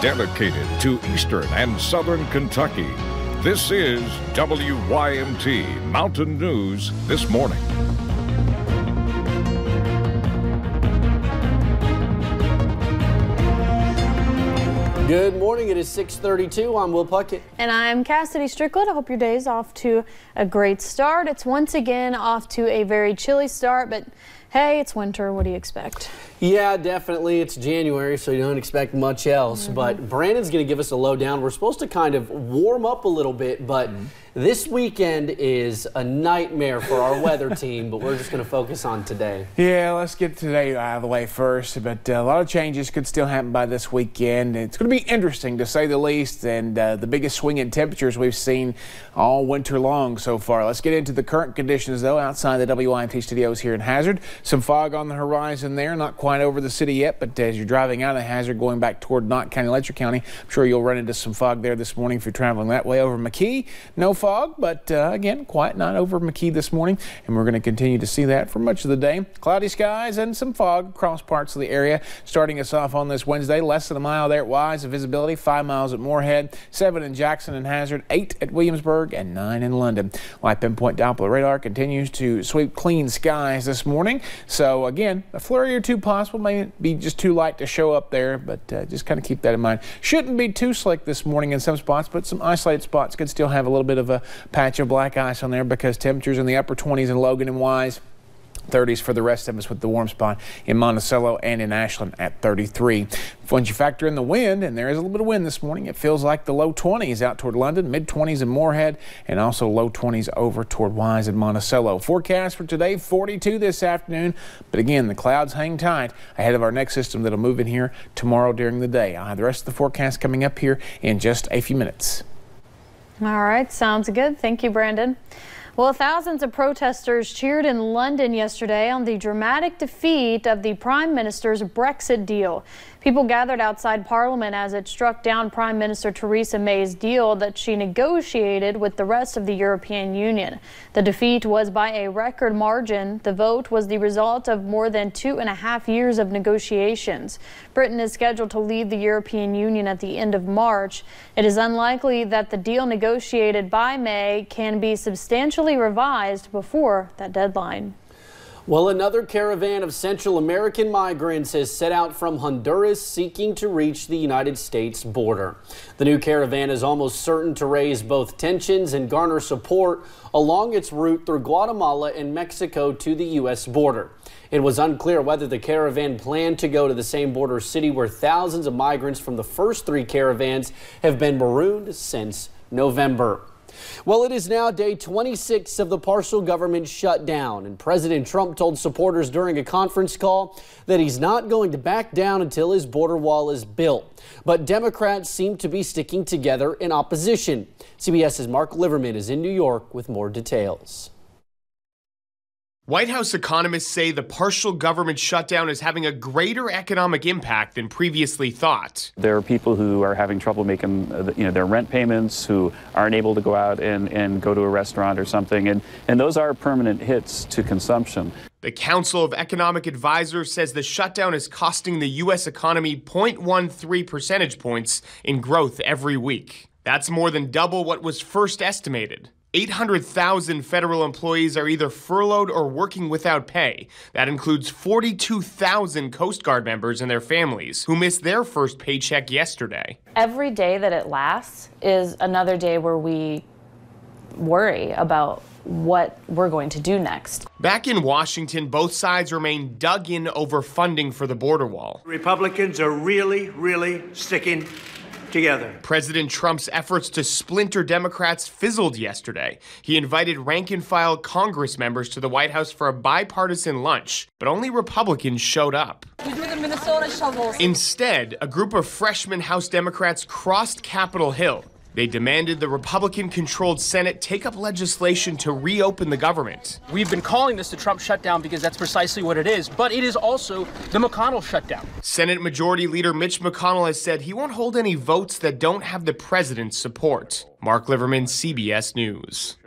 dedicated to Eastern and Southern Kentucky. This is WYMT Mountain News This Morning. Good morning. It is 6:32. I'm Will Puckett. And I'm Cassidy Strickland. I hope your day is off to a great start. It's once again off to a very chilly start, but hey, it's winter. What do you expect? Yeah, definitely. It's January, so you don't expect much else. But Brandon's going to give us a lowdown. We're supposed to kind of warm up a little bit, but this weekend is a nightmare for our weather team, but we're just going to focus on today. Yeah, let's get today out of the way first. But a lot of changes could still happen by this weekend. It's going to be interesting, to say the least, and the biggest swing in temperatures we've seen all winter long so far. Let's get into the current conditions, though, outside the WYMT studios here in Hazard. Some fog on the horizon there, not quite over the city yet, but as you're driving out of Hazard going back toward Knott County, Letcher County, I'm sure you'll run into some fog there this morning if you're traveling that way. Over McKee, no fog, but again, quiet night over McKee this morning, and we're going to continue to see that for much of the day. Cloudy skies and some fog across parts of the area. Starting us off on this Wednesday, less than a mile there at Wise of visibility, 5 miles at Moorhead, 7 in Jackson and Hazard, 8 at Williamsburg, and 9 in London. Light pinpoint Doppler radar continues to sweep clean skies this morning. So again, a flurry or two possible, may be just too light to show up there, but just kind of keep that in mind. Shouldn't be too slick this morning in some spots, but some isolated spots could still have a little bit of a patch of black ice on there because temperatures in the upper 20s in Logan and Wise. 30s for the rest of us, with the warm spot in Monticello and in Ashland at 33. Once you factor in the wind, and there is a little bit of wind this morning, it feels like the low 20s out toward London, mid 20s in Moorhead, and also low 20s over toward Wise and Monticello. Forecast for today, 42 this afternoon, but again, the clouds hang tight ahead of our next system that'll move in here tomorrow during the day. I'll have the rest of the forecast coming up here in just a few minutes. All right, sounds good. Thank you, Brandon. Well, thousands of protesters cheered in London yesterday on the dramatic defeat of the Prime Minister's Brexit deal. People gathered outside Parliament as it struck down Prime Minister Theresa May's deal that she negotiated with the rest of the European Union. The defeat was by a record margin. The vote was the result of more than 2.5 years of negotiations. Britain is scheduled to leave the European Union at the end of March. It is unlikely that the deal negotiated by May can be substantially revised before that deadline. Well, another caravan of Central American migrants has set out from Honduras seeking to reach the United States border. The new caravan is almost certain to raise both tensions and garner support along its route through Guatemala and Mexico to the U.S. border. It was unclear whether the caravan planned to go to the same border city where thousands of migrants from the first 3 caravans have been marooned since November. Well, it is now day 26 of the partial government shutdown, and President Trump told supporters during a conference call that he's not going to back down until his border wall is built. But Democrats seem to be sticking together in opposition. CBS's Mark Liverman is in New York with more details. White House economists say the partial government shutdown is having a greater economic impact than previously thought. There are people who are having trouble making their rent payments, who aren't able to go out and go to a restaurant or something, and those are permanent hits to consumption. The Council of Economic Advisors says the shutdown is costing the U.S. economy 0.13 percentage points in growth every week. That's more than double what was first estimated. 800,000 federal employees are either furloughed or working without pay. That includes 42,000 Coast Guard members and their families who missed their first paycheck yesterday. Every day that it lasts is another day where we worry about what we're going to do next. Back in Washington, both sides remain dug in over funding for the border wall. Republicans are really sticking together. President Trump's efforts to splinter Democrats fizzled yesterday. He invited rank-and-file Congress members to the White House for a bipartisan lunch, but only Republicans showed up. We do the Minnesota shovels. Instead, a group of freshman House Democrats crossed Capitol Hill. They demanded the Republican-controlled Senate take up legislation to reopen the government. We've been calling this the Trump shutdown because that's precisely what it is, but it is also the McConnell shutdown. Senate Majority Leader Mitch McConnell has said he won't hold any votes that don't have the president's support. Mark Liverman, CBS News.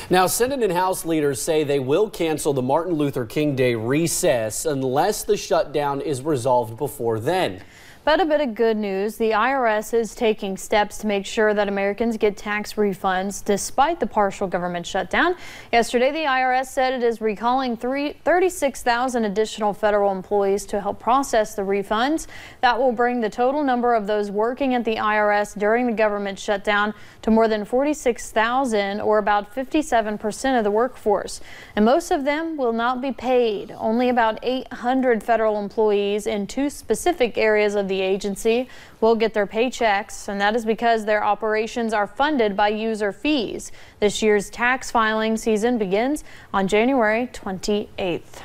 Now, Senate and House leaders say they will cancel the Martin Luther King Day recess unless the shutdown is resolved before then. But a bit of good news, the IRS is taking steps to make sure that Americans get tax refunds despite the partial government shutdown. Yesterday, the IRS said it is recalling 36,000 additional federal employees to help process the refunds. That will bring the total number of those working at the IRS during the government shutdown to more than 46,000, or about 57% of the workforce. And most of them will not be paid. Only about 800 federal employees in 2 specific areas of the agency will get their paychecks, and that is because their operations are funded by user fees. This year's tax filing season begins on January 28th.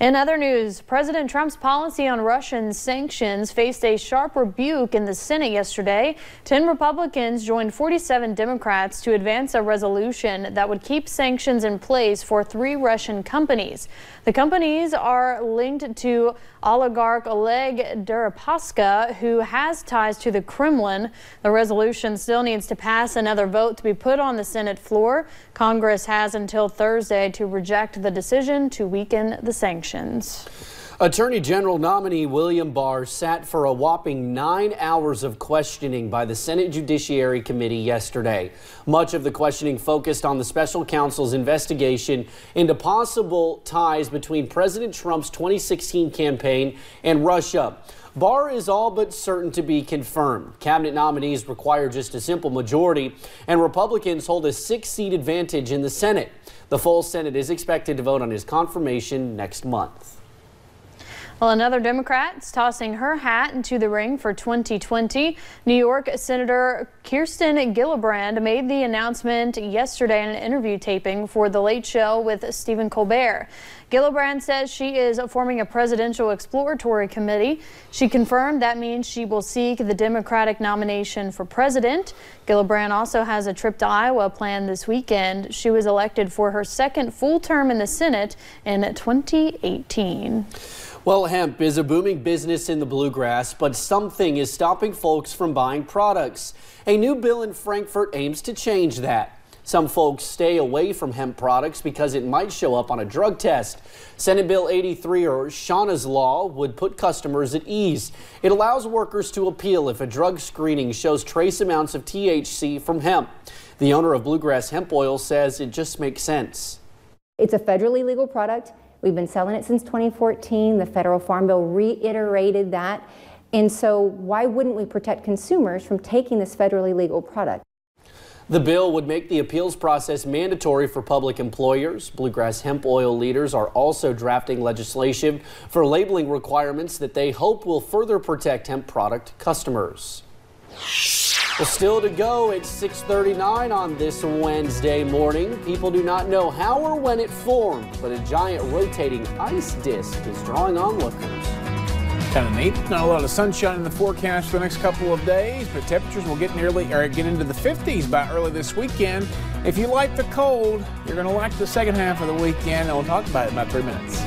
In other news, President Trump's policy on Russian sanctions faced a sharp rebuke in the Senate yesterday. 10 Republicans joined 47 Democrats to advance a resolution that would keep sanctions in place for 3 Russian companies. The companies are linked to oligarch Oleg Deripaska, who has ties to the Kremlin. The resolution still needs to pass another vote to be put on the Senate floor. Congress has until Thursday to reject the decision to weaken the sanctions. Attorney General nominee William Barr sat for a whopping 9 hours of questioning by the Senate Judiciary Committee yesterday. Much of the questioning focused on the special counsel's investigation into possible ties between President Trump's 2016 campaign and Russia. Barr is all but certain to be confirmed. Cabinet nominees require just a simple majority, and Republicans hold a 6-seat advantage in the Senate. The full Senate is expected to vote on his confirmation next month. Well, another Democrat is tossing her hat into the ring for 2020. New York Senator Kirsten Gillibrand made the announcement yesterday in an interview taping for The Late Show with Stephen Colbert. Gillibrand says she is forming a presidential exploratory committee. She confirmed that means she will seek the Democratic nomination for president. Gillibrand also has a trip to Iowa planned this weekend. She was elected for her 2nd full term in the Senate in 2018. Well, hemp is a booming business in the bluegrass, but something is stopping folks from buying products. A new bill in Frankfort aims to change that. Some folks stay away from hemp products because it might show up on a drug test. Senate Bill 83, or Shauna's Law, would put customers at ease. It allows workers to appeal if a drug screening shows trace amounts of THC from hemp. The owner of Bluegrass Hemp Oil says it just makes sense. It's a federally legal product. We've been selling it since 2014. The Federal Farm Bill reiterated that. And so why wouldn't we protect consumers from taking this federally legal product? The bill would make the appeals process mandatory for public employers. Bluegrass Hemp Oil leaders are also drafting legislation for labeling requirements that they hope will further protect hemp product customers. Well, still to go at 6:39 on this Wednesday morning. People do not know how or when it formed, but a giant rotating ice disk is drawing onlookers. Kind of neat. Not a lot of sunshine in the forecast for the next couple of days, but temperatures will get into the 50s by early this weekend. If you like the cold, you're going to like the second half of the weekend, and we'll talk about it in about 3 minutes.